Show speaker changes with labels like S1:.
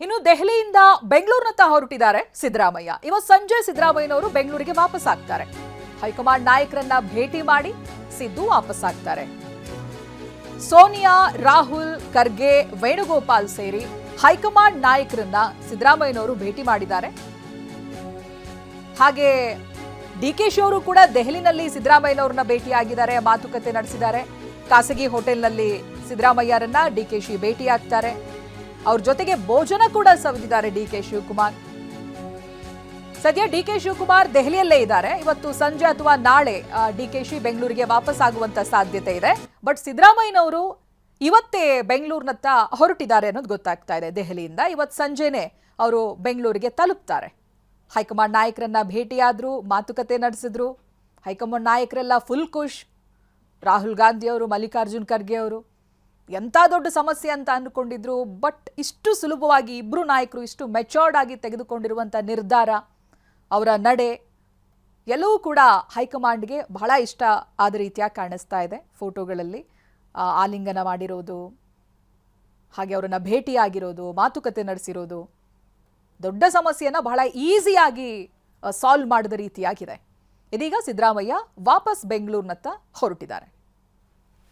S1: ಇನ್ನು ದೆಹಲಿಯಿಂದ ಬೆಂಗಳೂರಿನತ್ತ ಹೊರಟಿದ್ದಾರೆ ಸಿದ್ದರಾಮಯ್ಯ. ಇವತ್ತು ಸಂಜೆ ಸಿದ್ದರಾಮಯ್ಯನವರು ಬೆಂಗಳೂರಿಗೆ ವಾಪಸ್ ಆಗ್ತಾರೆ. ಹೈಕಮಾಂಡ್ ನಾಯಕರನ್ನ ಭೇಟಿ ಮಾಡಿ ಸಿದ್ದು ವಾಪಸ್ ಆಗ್ತಾರೆ. ಸೋನಿಯಾ, ರಾಹುಲ್, ಖರ್ಗೆ, ವೇಣುಗೋಪಾಲ್ ಸೇರಿ ಹೈಕಮಾಂಡ್ ನಾಯಕರನ್ನ ಸಿದ್ದರಾಮಯ್ಯನವರು ಭೇಟಿ ಮಾಡಿದ್ದಾರೆ. ಹಾಗೆ ಡಿಕೆಶಿ ಅವರು ಕೂಡ ದೆಹಲಿನಲ್ಲಿ ಸಿದ್ದರಾಮಯ್ಯನವರನ್ನ ಭೇಟಿಯಾಗಿದ್ದಾರೆ, ಮಾತುಕತೆ ನಡೆಸಿದ್ದಾರೆ. ಖಾಸಗಿ ಹೋಟೆಲ್ನಲ್ಲಿ ಸಿದ್ದರಾಮಯ್ಯರನ್ನ ಡಿಕೆಶಿ ಭೇಟಿಯಾಗ್ತಾರೆ. ಅವ್ರ ಜೊತೆಗೆ ಭೋಜನ ಕೂಡ ಸವಿದಿದ್ದಾರೆ ಡಿಕೆ ಶಿವಕುಮಾರ್. ಸದ್ಯ ಡಿಕೆ ಶಿವಕುಮಾರ್ ದೆಹಲಿಯಲ್ಲೇ ಇದ್ದಾರೆ. ಇವತ್ತು ಸಂಜೆ ಅಥವಾ ನಾಳೆ ಡಿಕೆಶಿ ಬೆಂಗಳೂರಿಗೆ ವಾಪಸ್ ಆಗುವಂತ ಸಾಧ್ಯತೆ ಇದೆ. ಬಟ್ ಸಿದ್ದರಾಮಯ್ಯನವರು ಇವತ್ತೇ ಬೆಂಗಳೂರಿನತ್ತ ಹೊರಟಿದ್ದಾರೆ ಅನ್ನೋದು ಗೊತ್ತಾಗ್ತಾ ಇದೆ. ದೆಹಲಿಯಿಂದ ಇವತ್ತು ಸಂಜೆನೆ ಅವರು ಬೆಂಗಳೂರಿಗೆ ತಲುಪ್ತಾರೆ. ಹೈಕಮಾಂಡ್ ನಾಯಕರನ್ನ ಭೇಟಿಯಾದ್ರು, ಮಾತುಕತೆ ನಡೆಸಿದ್ರು. ಹೈಕಮಾಂಡ್ ನಾಯಕರೆಲ್ಲ ಫುಲ್ ಖುಷ್. ರಾಹುಲ್ ಗಾಂಧಿ ಅವರು, ಮಲ್ಲಿಕಾರ್ಜುನ್ ಖರ್ಗೆ ಅವರು ಎಂಥ ದೊಡ್ಡ ಸಮಸ್ಯೆ ಅಂತ ಅಂದ್ಕೊಂಡಿದ್ರು. ಬಟ್ ಇಷ್ಟು ಸುಲಭವಾಗಿ ಇಬ್ಬರು ನಾಯಕರು ಇಷ್ಟು ಮೆಚೋರ್ಡ್ ಆಗಿ ತೆಗೆದುಕೊಂಡಿರುವಂಥ ನಿರ್ಧಾರ, ಅವರ ನಡೆ ಎಲ್ಲವೂ ಕೂಡ ಹೈಕಮಾಂಡ್ಗೆ ಬಹಳ ಇಷ್ಟ ಆದ ರೀತಿಯಾಗಿ ಕಾಣಿಸ್ತಾ ಇದೆ. ಫೋಟೋಗಳಲ್ಲಿ ಆಲಿಂಗನ ಮಾಡಿರೋದು, ಹಾಗೆ ಅವರನ್ನು ಭೇಟಿಯಾಗಿರೋದು, ಮಾತುಕತೆ ನಡೆಸಿರೋದು ದೊಡ್ಡ ಸಮಸ್ಯೆಯನ್ನು ಬಹಳ ಈಸಿಯಾಗಿ ಸಾಲ್ವ್ ಮಾಡಿದ ರೀತಿಯಾಗಿದೆ. ಇದೀಗ ಸಿದ್ದರಾಮಯ್ಯ ವಾಪಸ್ ಬೆಂಗಳೂರಿನತ್ತ ಹೊರಟಿದ್ದಾರೆ.